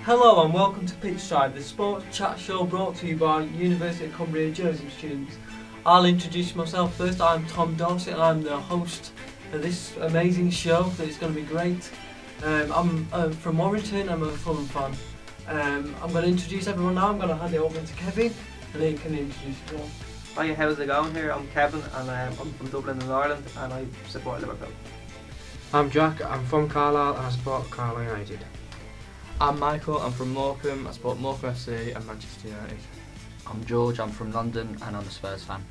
Hello and welcome to Pitchside, the sports chat show brought to you by University of Cumbria journalism students. I'll introduce myself first. I'm Tom Dorset and I'm the host of this amazing show that's going to be great. I'm from Warrington, I'm a Fulham fan. I'm going to introduce everyone now. I'm going to hand it over to Kevin and he can introduce everyone. Hiya, how's it going here? I'm Kevin and I'm from Dublin in Ireland and I support Liverpool. I'm Jack, I'm from Carlisle and I support Carlisle United. I'm Michael, I'm from Morecambe, I support Morecambe FC and Manchester United. I'm George, I'm from London and I'm a Spurs fan.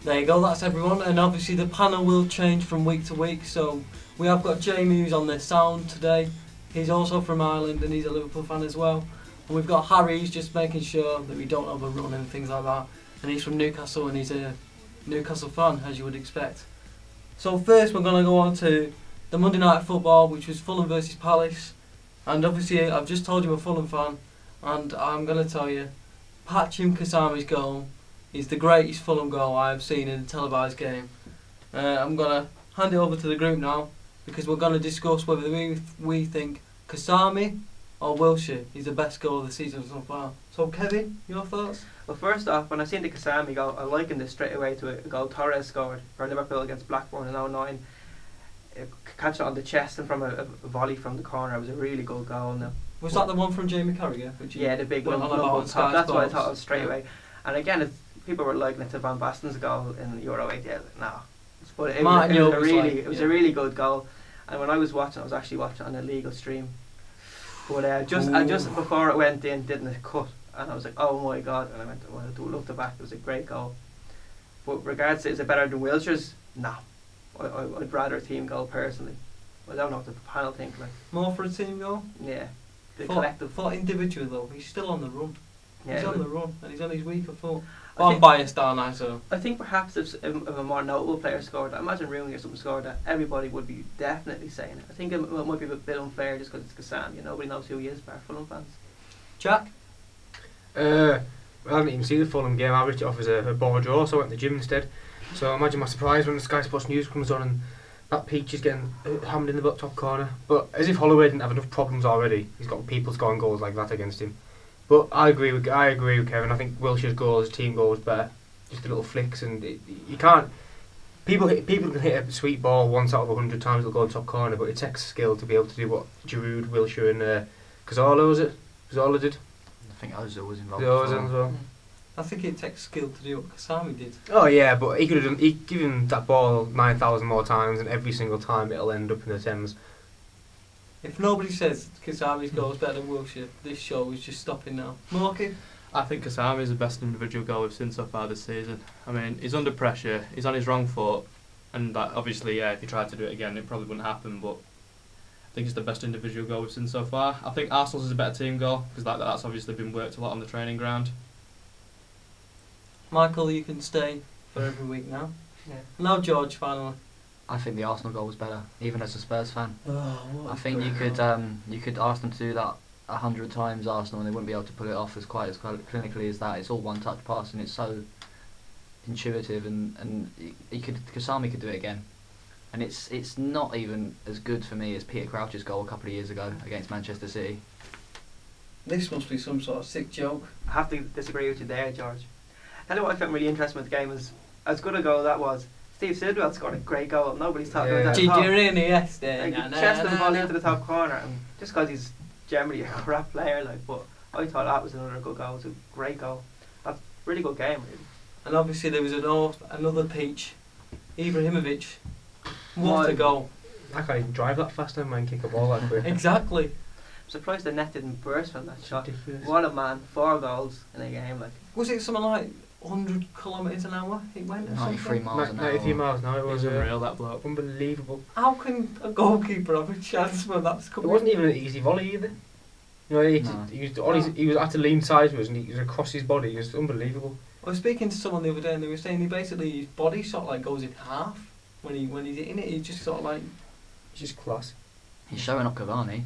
There you go, that's everyone, and obviously the panel will change from week to week, so we have got Jamie who's on the sound today. He's also from Ireland and he's a Liverpool fan as well. And we've got Harry who's just making sure that we don't overrun and things like that. And he's from Newcastle and he's a Newcastle fan, as you would expect. So first we're going to go on to the Monday Night Football, which was Fulham versus Palace. And obviously I've just told you I'm a Fulham fan, and I'm going to tell you, Patchim Kasami's goal is the greatest Fulham goal I have seen in a televised game. I'm going to hand it over to the group now, because we're going to discuss whether we think Kasami or Wilshere is the best goal of the season so far. So Kevin, your thoughts? Well, first off, when I seen the Kasami goal, I likened this straight away to a goal Torres scored for Liverpool against Blackburn in 2009. Catch it on the chest and from a volley from the corner. It was a really good goal. Now, was that the one from Jamie Carragher? Yeah, the big one. That's what I thought of straight away. And again, if people were liking it to Van Basten's goal in Euro 88. No, but it was a really good goal. And when I was watching, I was actually watching on an illegal stream. But just before it went in, didn't it cut? And I was like, oh my god! And I went, well, I looked it back. It was a great goal. But regards to, is it better than Wilshere's? No. I'd rather a team goal personally. I don't know what the panel think. Like, more for a team goal? Yeah, the collective. For individual though, he's still on the run. Yeah, he's on the run, and he's on his week of four. Well, I'm biased, aren't I? So I think perhaps if a more notable player scored, I imagine Rooney or something scored that, everybody would be definitely saying it. I think it might be a bit unfair just because it's Kasam. Nobody knows who he is, apart from Fulham fans. Jack? I didn't even see the Fulham game. I wrote it off as a ball draw, so I went to the gym instead. So imagine my surprise when the Sky Sports News comes on and that Peach is getting hammered in the top corner. But as if Holloway didn't have enough problems already, he's got people scoring goals like that against him. But I agree with Kevin. I think Wilshere's goal as a team goal is better. Just the little flicks, and you can't. People can hit a sweet ball once out of 100 times, it'll go in top corner. But it takes skill to be able to do what Giroud, Wilshere, and Cazorla was it? Cazorla did. I think Ozil was involved. Ozil as well. I think it takes skill to do what Kasami did. Oh yeah, but he could have done. He give him that ball 9,000 more times, and every single time it'll end up in the Thames. If nobody says Kasami's goal is better than Wilshere, this show is just stopping now. Morky? I think Kasami is the best individual goal we've seen so far this season. I mean, he's under pressure, he's on his wrong foot, and that obviously, yeah, if he tried to do it again, it probably wouldn't happen, but I think it's the best individual goal we've seen so far. I think Arsenal's is a better team goal, because that's obviously been worked a lot on the training ground. Michael, you can stay for every week now. Yeah. Now George, finally. I think the Arsenal goal was better, even as a Spurs fan. Oh, I think you could ask them to do that 100 times, Arsenal, and they wouldn't be able to pull it off as clinically as that. It's all one-touch pass, and it's so intuitive, and Kasami could do it again. And it's not even as good for me as Peter Crouch's goal a couple of years ago against Manchester City. This must be some sort of sick joke. I have to disagree with you there, George. Tell you what I found really interesting with the game was, as good a goal that was, Steve Sidwell scored a great goal. Nobody's talking about that. Chest and volley into the top corner, and just because he's generally a crap player, but I thought that was another good goal. It was a great goal. That's a really good game, really. And obviously there was another peach, Ibrahimovic. What a goal! I can't even drive that fast and man kick a ball that quick. Exactly. I'm surprised the net didn't burst from that shot. Ridiculous. What a man! 4 goals in a game, Was it something like 100 kilometres an hour it went? 93 miles an hour. 93 miles an hour. It was unreal, that bloke. Unbelievable. How can a goalkeeper have a chance when that's coming? It wasn't even an easy volley either. He had to lean sideways and he was across his body. It was unbelievable. I was speaking to someone the other day and they were saying his body sort of goes in half when he's hitting it. He's just sort of it's just class. He's showing up Cavani,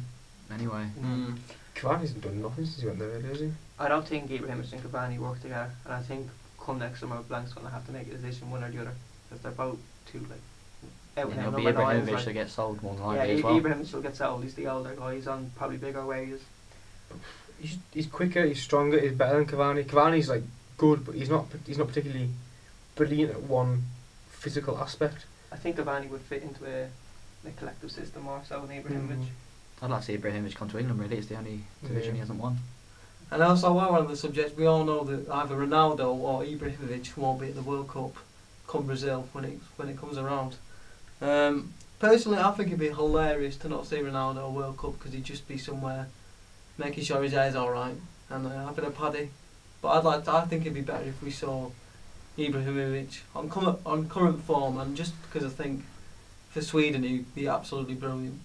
anyway. Cavani's done nothing since he went there, really, has he? I don't think Ibrahimovic and Cavani work together, and I think come next summer Blank's going to have to make a decision, one or the other, because they're both too it'll be Ibrahimovic to get sold more than likely as well. Ibrahimovic will get sold. He's the older guy. He's on probably bigger wages. He's quicker, he's stronger, he's better than Cavani. Cavani's like good, but he's not particularly brilliant at one physical aspect. I think Cavani would fit into a collective system more so than Ibrahimovic. I'd like to see Ibrahimovic come to England. Really, it's the only division he hasn't won. And also, while we're on the subject, we all know that either Ronaldo or Ibrahimovic won't be at the World Cup come Brazil when it comes around. Personally, I think it'd be hilarious to not see Ronaldo at World Cup because he'd just be somewhere making sure his hair's alright and having a paddy. But I think it'd be better if we saw Ibrahimovic on current form, and just because I think for Sweden he'd be absolutely brilliant.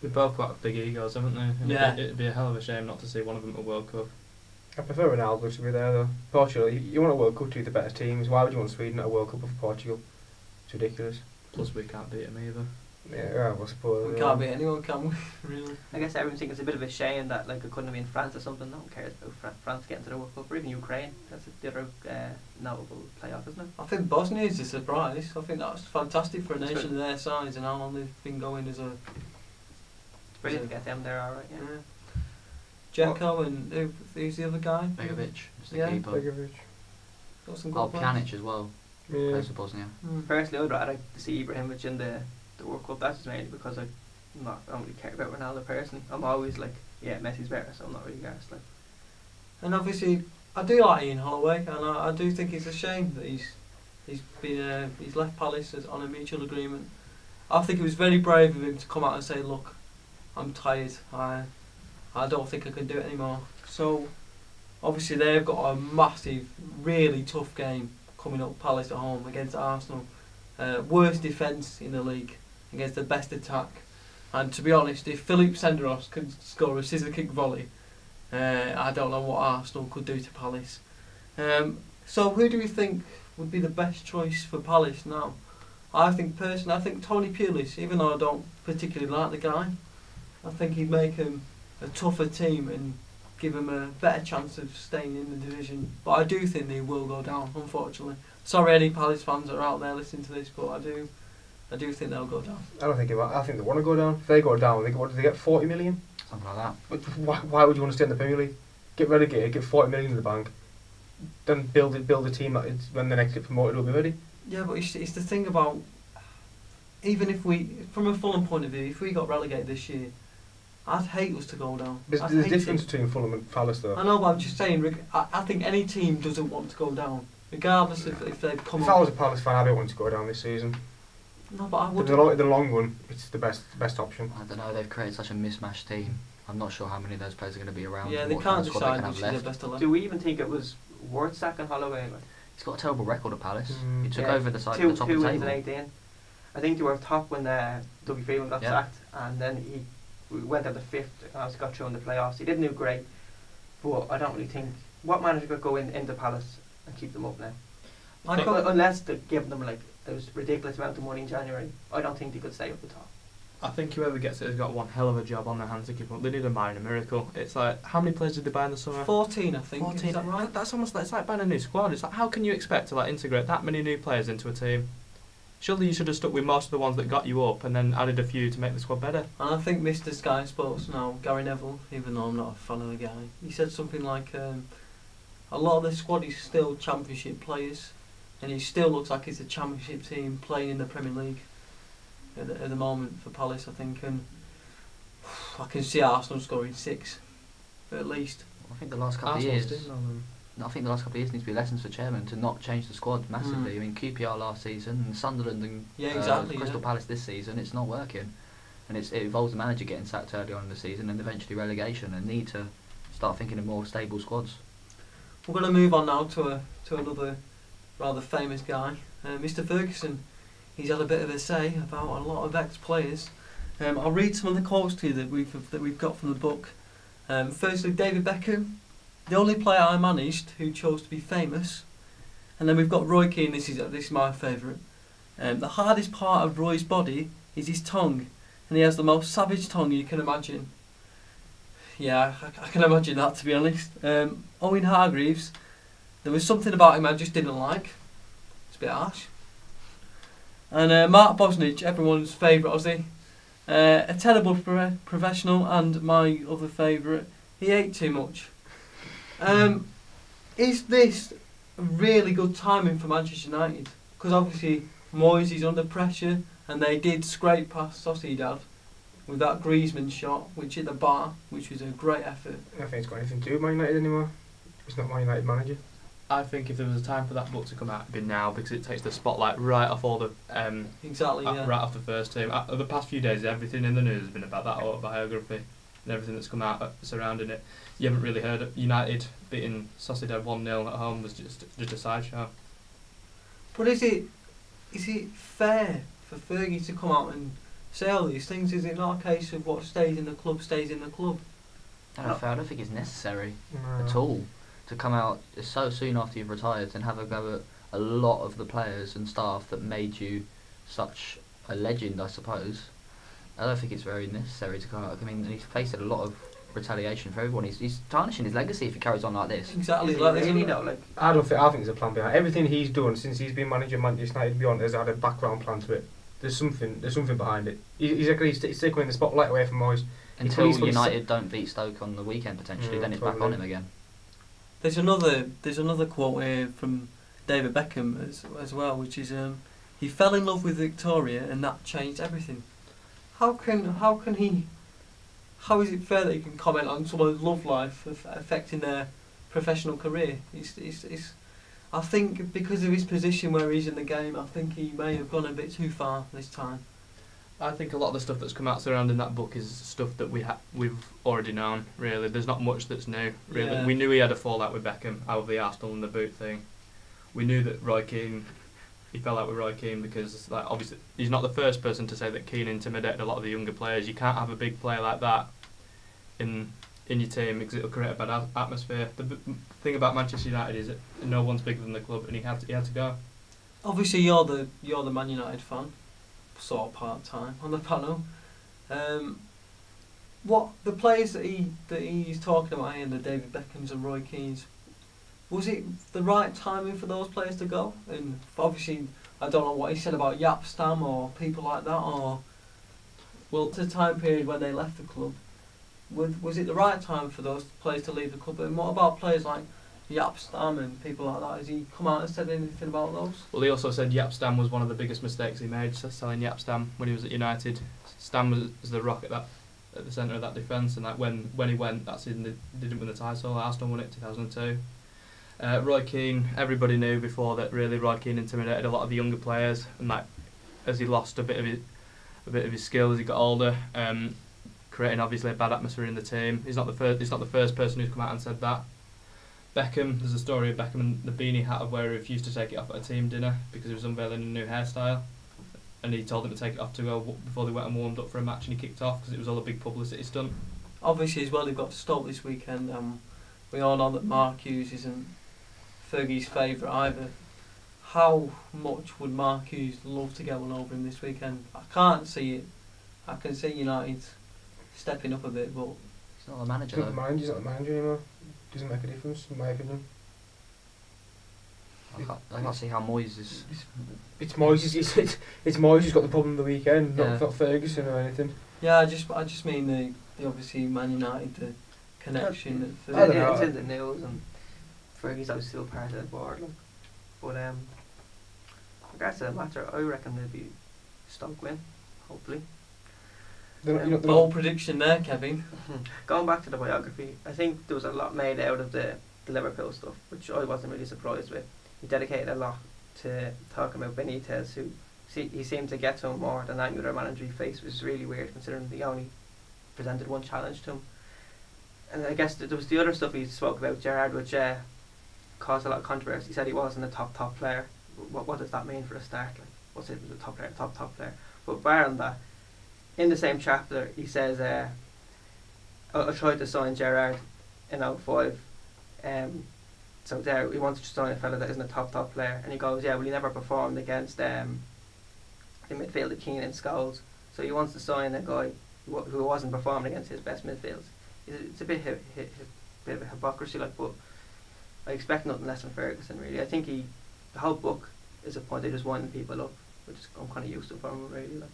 They've both got big egos, haven't they? And yeah. It'd be a hell of a shame not to see one of them at World Cup. I prefer Ronaldo to be there though. Portugal, you want a World Cup to be the better teams. Why would you want Sweden at a World Cup of Portugal? It's ridiculous. Plus we can't beat them either. Yeah, I suppose. We can't beat anyone, can we? Really? I guess everyone thinks it's a bit of a shame that like it couldn't have been France or something. No one cares about France getting to the World Cup, or even Ukraine. That's the other notable playoff, isn't it? I think Bosnia is a surprise. I think that's fantastic for a nation of their size and how long they've been going as a... It's brilliant to get them there, alright, yeah. Dzeko and who's the other guy? Begovic is the Yeah. keeper. Begovic. Got some good players. Pjanic as well. Yeah. Plays for Bosnia. Personally, I'd rather like to see Ibrahimovic in the World Cup. That's just mainly because I don't really care about Ronaldo personally. I'm always like, yeah, Messi's better, so I'm not really gassed. Like. And obviously, I do like Ian Holloway, and I do think it's a shame that he's left Palace on a mutual agreement. I think it was very brave of him to come out and say, look, I'm tired. I don't think I can do it anymore. So obviously they've got a massive, really tough game coming up, Palace at home against Arsenal. Worst defence in the league against the best attack. And to be honest, if Philippe Senderos can score a scissor kick volley, I don't know what Arsenal could do to Palace. So who do we think would be the best choice for Palace now? I think Tony Pulis, even though I don't particularly like the guy, I think he'd make him a tougher team and give him a better chance of staying in the division. But I do think they will go down, unfortunately. Sorry any Palace fans that are out there listening to this, but I do think they'll go down. I don't think I think they want to go down. If they go down, what do they get? 40 million? Something like that. But why would you want to stay in the Premier League? Get relegated, get 40 million in the bank, then build a team that when the next get promoted will be ready. Yeah, but it's the thing about, even if we, from a Fulham point of view, if we got relegated this year, I'd hate us to go down. There's a difference between Fulham and Palace though. I know, but I'm just saying, I think any team doesn't want to go down, regardless if they've come If up. I was a Palace fan, I don't want to go down this season. No, but I would. In the long run, it's the best option. I don't know, they've created such a mismatched team. I'm not sure how many of those players are going to be around. Yeah, they can't decide which is their best 11. Do we even think it was worth sacking Holloway? Like? He's got a terrible record at Palace. He took Yeah, over the side two, at the top two of the wins table. in 18. I think they were top when Dougie Freeman got Yeah. sacked, and then he went down to 5th and obviously got through in the playoffs. He didn't do great, but I don't really think what manager could go into Palace and keep them up now. Unless they're giving them like those ridiculous amount of money in January, I don't think they could stay up the top. I think whoever gets it has got one hell of a job on their hands to keep up. They need a minor miracle. It's like, how many players did they buy in the summer? 14, I think. 14. Is that right? That's almost like, it's like buying a new squad. It's like, how can you expect to like integrate that many new players into a team? Surely you should have stuck with most of the ones that got you up and then added a few to make the squad better. And I think Mr. Sky Sports now, Gary Neville, even though I'm not a fan of the guy, he said something like, a lot of the squad is still championship players, and he still looks like it's a championship team playing in the Premier League at the moment for Palace, I think, and I can see Arsenal scoring 6 at least. I think the last couple of years. I think the last couple of years needs to be lessons for chairman to not change the squad massively. I mean, QPR last season, and Sunderland and Crystal Palace this season, it's not working, and it involves the manager getting sacked early on in the season and eventually relegation, and need to start thinking of more stable squads. We're going to move on now to another rather famous guy, Mr. Ferguson. He's had a bit of a say about a lot of ex-players. I'll read some of the quotes to you that we've got from the book. Firstly, David Beckham, the only player I managed who chose to be famous. And then we've got Roy Keane. This is my favourite. The hardest part of Roy's body is his tongue, and he has the most savage tongue you can imagine. Yeah, I can imagine that, to be honest. Owen Hargreaves, there was something about him I just didn't like. It's a bit harsh. And Mark Bosnich, everyone's favourite Aussie. A terrible professional, and my other favourite, He ate too much. Is this really good timing for Manchester United? Because obviously Moyes is under pressure, and they did scrape past Sociedad with that Griezmann shot, which hit the bar, which was a great effort. I don't think it's got anything to do with Man United anymore. He's not Man United manager. I think if there was a time for that book to come out, it'd be now, because it takes the spotlight right off all the right off the first team. The past few days, everything in the news has been about that autobiography and everything that's come out surrounding it. You haven't really heard of United beating Sociedad 1-0 at home was just a sideshow. But is it fair for Fergie to come out and say all these things? Is it not a case of what stays in the club stays in the club? I don't think it's necessary at all to come out so soon after you've retired and have a go at a lot of the players and staff that made you such a legend, I suppose. I don't think it's very necessary to come out. I mean, he's faced a lot of retaliation for everyone. He's tarnishing his legacy if he carries on like this. Exactly. I think there's a plan behind everything he's done since he's been manager of Manchester United. Beyond has had a background plan to it. There's something behind it. He's taking the spotlight away from Moyes. Until United don't beat Stoke on the weekend potentially, then it's back on him again. There's another quote here from David Beckham as well, which is he fell in love with Victoria and that changed everything. How is it fair that he can comment on someone's love life affecting their professional career? I think because of his position where he's in the game, I think he may have gone a bit too far this time. I think a lot of the stuff that's come out surrounding that book is stuff that we've already known, really. There's not much that's new, really. Yeah. We knew he had a fallout with Beckham out of the Arsenal and the boot thing. We knew that he fell out with Roy Keane because, like, obviously, he's not the first person to say that Keane intimidated a lot of the younger players. You can't have a big player like that in your team because it'll create a bad atmosphere. The thing about Manchester United is that no one's bigger than the club, and he had to go. Obviously, you're the Man United fan, sort of part-time on the panel. What the players that he's talking about here, the David Beckhams and Roy Keanes, was it the right timing for those players to go? And obviously, I don't know what he said about Jaap Stam or people like that, or the time period when they left the club. Was it the right time for those players to leave the club? And what about players like Jaap Stam and people like that? Has he come out and said anything about those? Well, he also said Jaap Stam was one of the biggest mistakes he made, selling Jaap Stam when he was at United. Stam was the rock at the centre of that defence, and like when he went, that season they didn't win the title. Arsenal won it 2002. Roy Keane, everybody knew before that really Roy Keane intimidated a lot of the younger players, and like as he lost a bit of his skill as he got older, creating obviously a bad atmosphere in the team. He's not the first person who's come out and said that. Beckham, there's a story of Beckham and the beanie hat of where he refused to take it off at a team dinner because he was unveiling a new hairstyle, and he told them to take it off to go before they went and warmed up for a match, and he kicked off because it was all a big publicity stunt. Obviously as well, they've got Stoke this weekend. We all know that Mark Hughes isn't Fergie's favourite either. How much would Mark Hughes love to get one over him this weekend? I can't see it. I can see United stepping up a bit, but he's not the manager. He's not the manager anymore. Doesn't make a difference, in my opinion. I can't see how Moyes is. It's Moyes. It's Moyes who's got the problem of the weekend, not Ferguson or anything. Yeah, I just mean the obviously Man United, the connection. It's in the news, and Fergie's obviously still part of the board. Like. But regards to the matter, I reckon they'll be Stoke win, hopefully. Bold prediction there, Kevin. Going back to the biography, I think there was a lot made out of the Liverpool stuff, which I wasn't really surprised with. He dedicated a lot to talking about Benitez, who he seemed to get to him more than any other manager he faced, which is really weird considering he only presented one challenge to him. And I guess there was the other stuff he spoke about, Gerrard, which caused a lot of controversy. He said he wasn't a top player. What does that mean for a start? Like, what's it, a top player? But barring that, in the same chapter, he says, I tried to sign Gerrard in 2005. So there, he wanted to sign a fella that isn't a top player. And he goes, yeah, well, he never performed against the midfielder Keane and Scholes. So he wants to sign a guy who wasn't performing against his best midfields. It's a bit of a hypocrisy, like, but I expect nothing less from Ferguson, really. I think the whole book is a point they just winding people up, which I'm kind of used to from him, really. Like.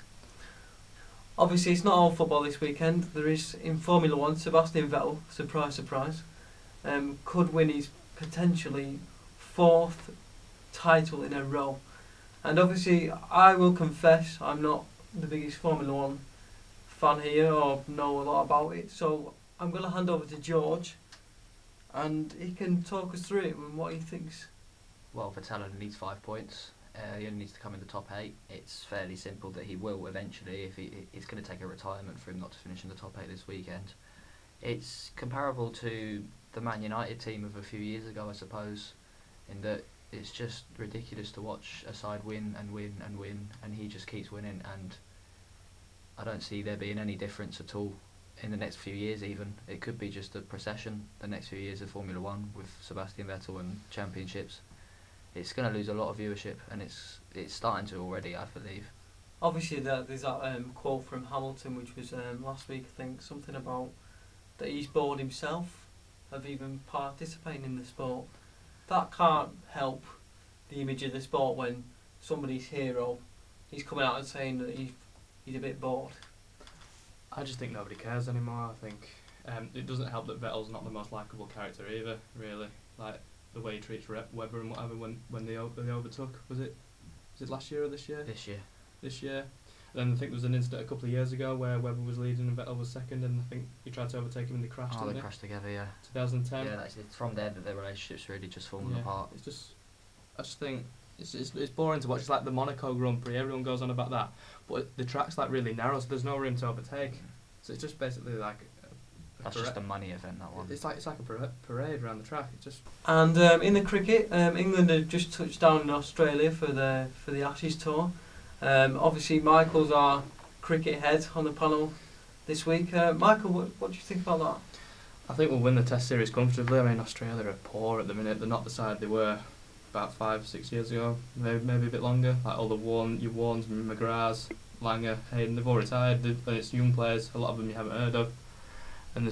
Obviously, it's not all football this weekend. There is, in Formula 1, Sebastian Vettel, surprise, surprise, could win his potentially 4th title in a row. And obviously, I will confess, I'm not the biggest Formula 1 fan here or know a lot about it, so I'm going to hand over to George and he can talk us through it and what he thinks. Well, Vettel only needs 5 points. He only needs to come in the top 8. It's fairly simple that he will eventually. If it's going to take a retirement for him not to finish in the top 8 this weekend. It's comparable to the Man United team of a few years ago, I suppose, in that it's just ridiculous to watch a side win and win and win, and he just keeps winning. And I don't see there being any difference at all in the next few years. Even it could be just a procession the next few years of Formula 1 with Sebastian Vettel and championships. It's going to lose a lot of viewership, and it's starting to already, I believe. Obviously, there's that quote from Hamilton, which was last week, I think, something about that he's bored himself of even participating in the sport. That can't help the image of the sport when somebody's hero, he's coming out and saying that he's a bit bored. I just think nobody cares anymore. I think it doesn't help that Vettel's not the most likeable character either, really. Like, the way he treats Webber and whatever when they overtook. Was it last year or this year? This year. And then I think there was an incident a couple of years ago where Webber was leading and Vettel was second, and I think he tried to overtake him and they crashed. Oh, they crashed together, yeah. 2010. Yeah, it's from there that their relationship's really just fallen apart. It's just, I just think it's boring to watch. It's like the Monaco Grand Prix. Everyone goes on about that, but the track's like really narrow, so there's no room to overtake. So it's just basically like. That's just a money event, that one. It's like a parade around the track. It just. And in the cricket, England have just touched down in Australia for the Ashes tour. Obviously, Michael's our cricket head on the panel this week. Michael, what do you think about that? I think we'll win the Test series comfortably. I mean, Australia are poor at the minute. They're not the side they were about 5 or 6 years ago. Maybe a bit longer. Like all the Warnes, McGraths, Langer, Hayden, they've all retired. And it's young players. A lot of them you haven't heard of. And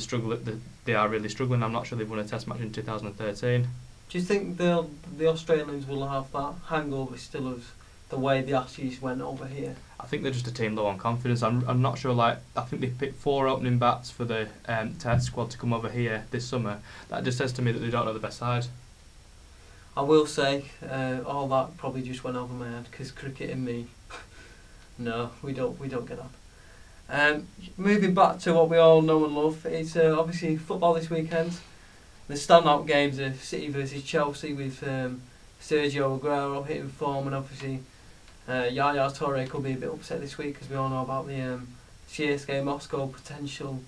they are really struggling. I'm not sure they've won a Test match in 2013. Do you think the Australians will have that hangover still of the way the Ashes went over here? I think they're just a team low on confidence. I'm not sure. Like, I think they picked 4 opening bats for the Test squad to come over here this summer. That just says to me that they don't know the best side. I will say all that probably just went over my head because cricket and me, no, we don't get that. Moving back to what we all know and love, it's obviously football this weekend. The standout games are City versus Chelsea with Sergio Aguero hitting form, and obviously Yaya Toure could be a bit upset this week because we all know about the CSKA Moscow potential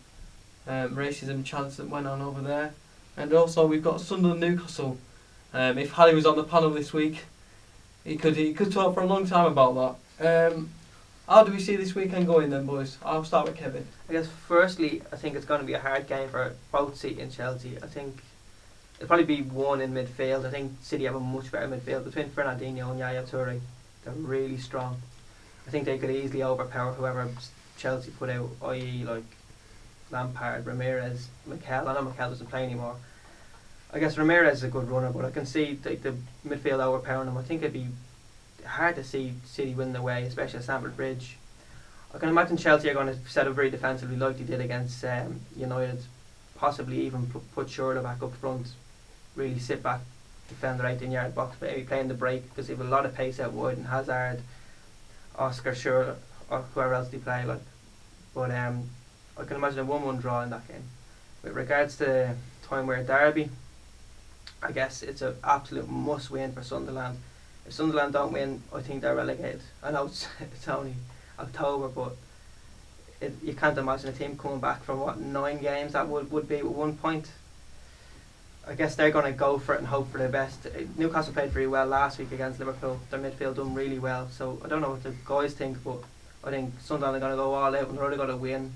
racism chants that went on over there. And also we've got Sunderland Newcastle. If Harry was on the panel this week, he could talk for a long time about that. How do we see this weekend going then, boys? I'll start with Kevin. I guess firstly, I think it's going to be a hard game for both City and Chelsea. I think it'll probably be one in midfield. I think City have a much better midfield between Fernandinho and Yaya Toure. They're really strong. I think they could easily overpower whoever Chelsea put out, i.e. like Lampard, Ramirez, Mikel. I know Mikel doesn't play anymore. I guess Ramirez is a good runner, but I can see the midfield overpowering them. I think it'd be hard to see City win the way, especially at Stamford Bridge. I can imagine Chelsea are going to set up very defensively like they did against United, possibly even put Schürrle back up front, really sit back, defend the 18-yard box, maybe play in the break because they have a lot of pace out wide, and Hazard, Oscar, Schürrle, or whoever else they play like. But I can imagine a 1-1 draw in that game. With regards to Time-Wear Derby, I guess it's an absolute must-win for Sunderland. If Sunderland don't win, I think they're relegated. I know it's only October, but you can't imagine a team coming back from 9 games that would be with 1 point. I guess they're going to go for it and hope for the best. Newcastle played very well last week against Liverpool. Their midfield done really well. So I don't know what the guys think, but I think Sunderland are going to go all out and they're only going to win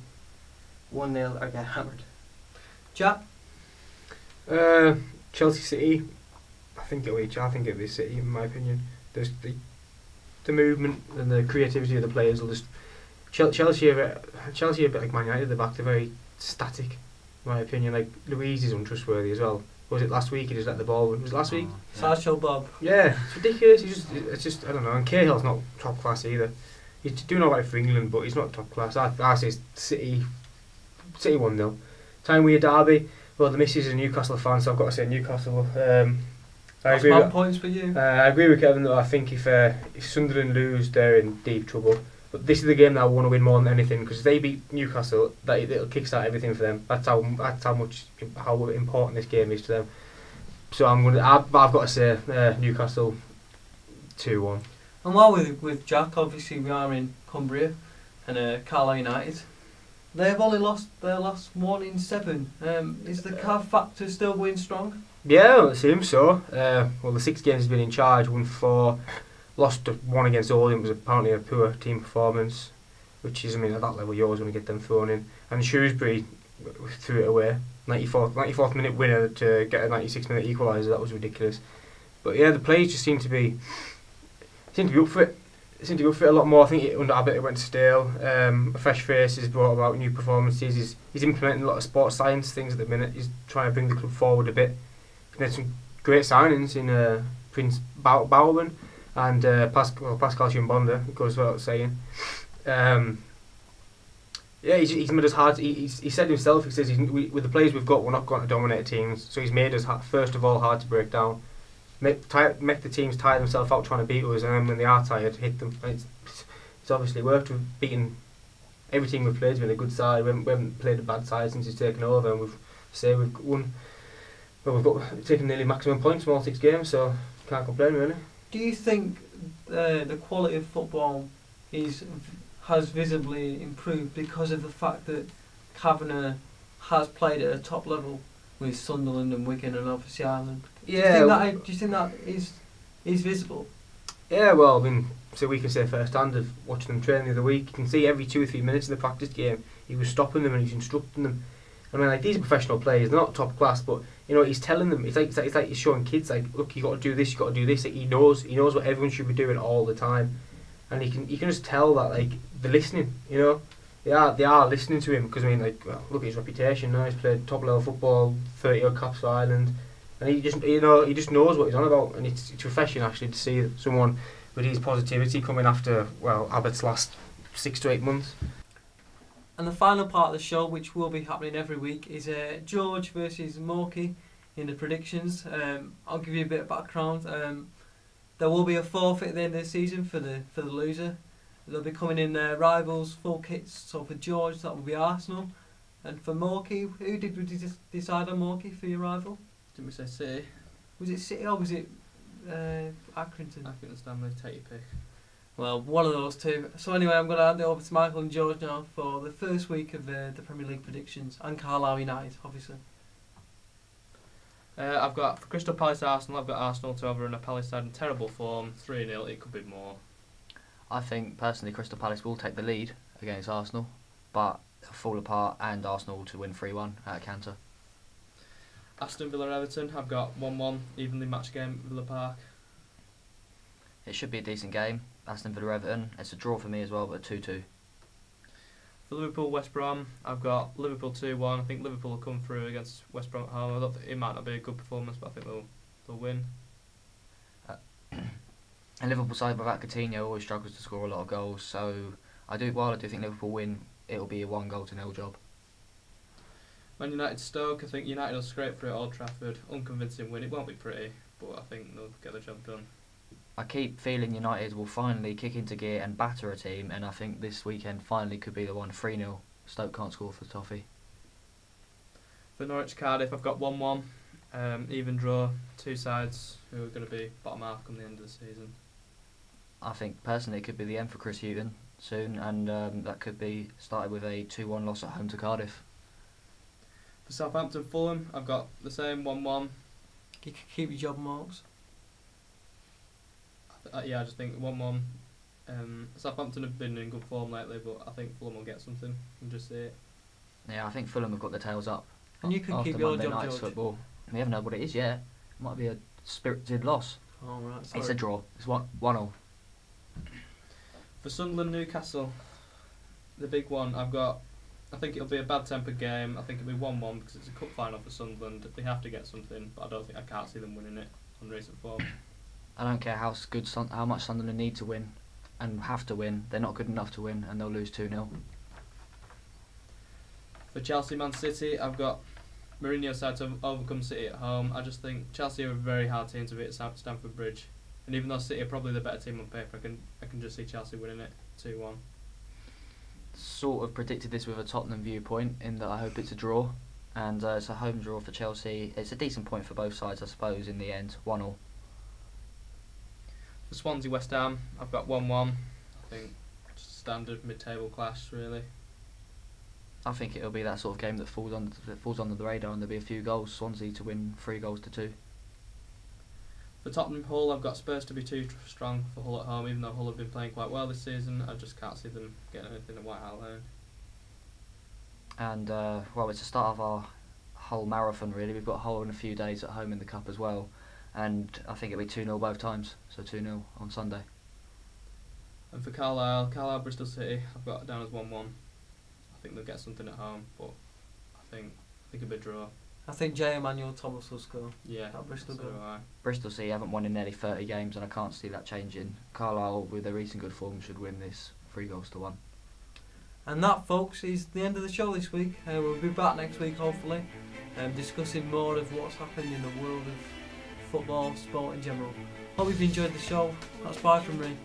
1-0 or get hammered. Jack? Chelsea City. I think it'll be City in my opinion. There's the movement and the creativity of the players will just Chelsea are a bit like Man United at the back. They're very static, in my opinion. Like Luiz is untrustworthy as well. Was it last week he just let the ball? Was it last week? Sideshow Bob. Yeah, it's ridiculous. It's just I don't know. And Cahill's not top class either. he's doing all right for England, but he's not top class. I say City 1-0. Time with your derby. Well, the missus is a Newcastle fan, so I've got to say Newcastle. I agree. Points for you. I agree with Kevin though. I think if Sunderland lose, they're in deep trouble. But this is the game that I want to win more than anything, because if they beat Newcastle, it'll kickstart everything for them. That's how important this game is to them. So I've got to say Newcastle 2-1. And while with Jack, obviously we are in Cumbria and Carlisle United. They've only lost their last 1 in 7. Is the Cav factor still going strong? Yeah, it seems so. Well, the 6 games he's been in charge, won 4, lost 1 against Oldham. It was apparently a poor team performance, which is, I mean, at that level you always want to get them thrown in. And Shrewsbury threw it away. 94th minute winner to get a 96-minute equaliser. That was ridiculous. But yeah, the players just seem to be up for it. They seem to be up for it a lot more. I think under Abbott it went stale. A fresh face has brought about new performances. He's implementing a lot of sports science things at the minute. He's trying to bring the club forward a bit. He's made some great signings in Prince Bowerman and Pascal Chimbonda, it goes without saying. Yeah, he's made us hard. He said himself, he says with the players we've got, we're not going to dominate teams. So he's made us first of all hard to break down. Make the teams tire themselves out trying to beat us, and then when they are tired, hit them. It's obviously worked. We've beaten every team we've played. It's been a good side. We haven't played a bad side since he's taken over, and we've won. Well, we've taken nearly maximum points from all 6 games, so can't complain really. Do you think the quality of football has visibly improved because of the fact that Kavanagh has played at a top level with Sunderland and Wigan and obviously Ireland? Yeah. Do you think that is visible? Yeah, well, I mean, so we can say firsthand of watching them train the other week. You can see every 2 or 3 minutes in the practice game, he was stopping them and he's instructing them. I mean, like, these are professional players. They're not top class, but you know, he's telling them. It's like he's showing kids, like, look, you got to do this, you got to do this. Like, he knows what everyone should be doing all the time, and you can just tell that, like, they're listening. You know, they are listening to him, because I mean, like, well, look at his reputation now. He's played top level football, 30-odd caps for Ireland, and he just knows what he's on about, and it's refreshing actually to see someone with his positivity coming after, well, Abbott's last 6 to 8 months. And the final part of the show, which will be happening every week, is George versus Morky in the predictions. I'll give you a bit of background. There will be a forfeit at the end of the season for the loser. They'll be coming in their rivals full kits. So for George, that will be Arsenal, and for Morky, who did we decide on Morky for your rival? Didn't we say City? Was it City or was it Accrington? Accrington, Stanley, take your pick. Well, one of those two. So anyway, I'm going to hand it over to Michael and George now for the first week of the Premier League predictions, and Carlisle United, obviously. I've got, for Crystal Palace Arsenal, I've got Arsenal to over in a Palace side in terrible form, 3-0, it could be more. I think, personally, Crystal Palace will take the lead against Arsenal, but they'll fall apart, and Arsenal to win 3-1 at Cantor. Aston Villa Everton, I've got 1-1, evenly matched game at Villa Park. It should be a decent game. Aston Villa Everton, it's a draw for me as well, but 2-2. For Liverpool West Brom, I've got Liverpool 2-1. I think Liverpool will come through against West Brom at home. I don't think it might not be a good performance, but I think they'll win. And Liverpool side without Coutinho always struggles to score a lot of goals, so while I do think Liverpool win, it'll be a 1-0 job. Man United Stoke, I think United will scrape through at Old Trafford. Unconvincing win, it won't be pretty, but I think they'll get the job done. I keep feeling United will finally kick into gear and batter a team, and I think this weekend finally could be the one. 3-0. Stoke can't score for Toffee. For Norwich Cardiff, I've got 1-1. Even draw, 2 sides who are going to be bottom half come the end of the season. I think personally it could be the end for Chris Hughton soon, and that could be started with a 2-1 loss at home to Cardiff. For Southampton Fulham, I've got the same 1-1. You can keep your job, Marks. Yeah, I just think 1-1. Southampton have been in good form lately, but I think Fulham will get something. You can just see it. Yeah, I think Fulham have got their tails up. And you can keep your Monday job, night's George. football. We haven't know what it is yet. It might be a spirited loss. Oh, right, sorry. It's a draw. It's 1-1. For Sunderland Newcastle, the big one, I think it'll be a bad-tempered game. I think it'll be 1-1 because it's a cup final for Sunderland. They have to get something, but I can't see them winning it on recent form. I don't care how much Sunderland need to win. and have to win. They're not good enough to win, and they'll lose 2-0. For Chelsea Man City, I've got Mourinho's side to overcome City at home. I just think Chelsea are a very hard team to beat at Stamford Bridge. And even though City are probably the better team on paper, I can just see Chelsea winning it 2-1. Sort of predicted this with a Tottenham viewpoint, in that I hope it's a draw. And it's a home draw for Chelsea. It's a decent point for both sides, I suppose, in the end. 1-1. For Swansea West Ham, I've got 1-1. I think just standard mid-table clash, really. I think it'll be that sort of game that falls under the radar, and there'll be a few goals. Swansea to win 3-2. For Tottenham Hull, I've got Spurs to be too strong for Hull at home. Even though Hull have been playing quite well this season, I just can't see them getting anything at White Hart Lane. And well, it's the start of our Hull marathon, really. We've got Hull in a few days at home in the cup as well, and I think it'll be 2-0 both times. So 2-0 on Sunday. And for Carlisle Bristol City, I've got it down as 1-1. I think they'll get something at home, but I think it'll be a draw. I think J. Emmanuel Thomas will score. Yeah, at Bristol. so do I. Bristol City haven't won in nearly 30 games, and I can't see that changing. Carlisle, with their recent good form, should win this 3-1. And that, folks, is the end of the show this week. We'll be back next week, hopefully, discussing more of what's happened in the world of football, sport in general. Hope you've enjoyed the show. That's bye from me.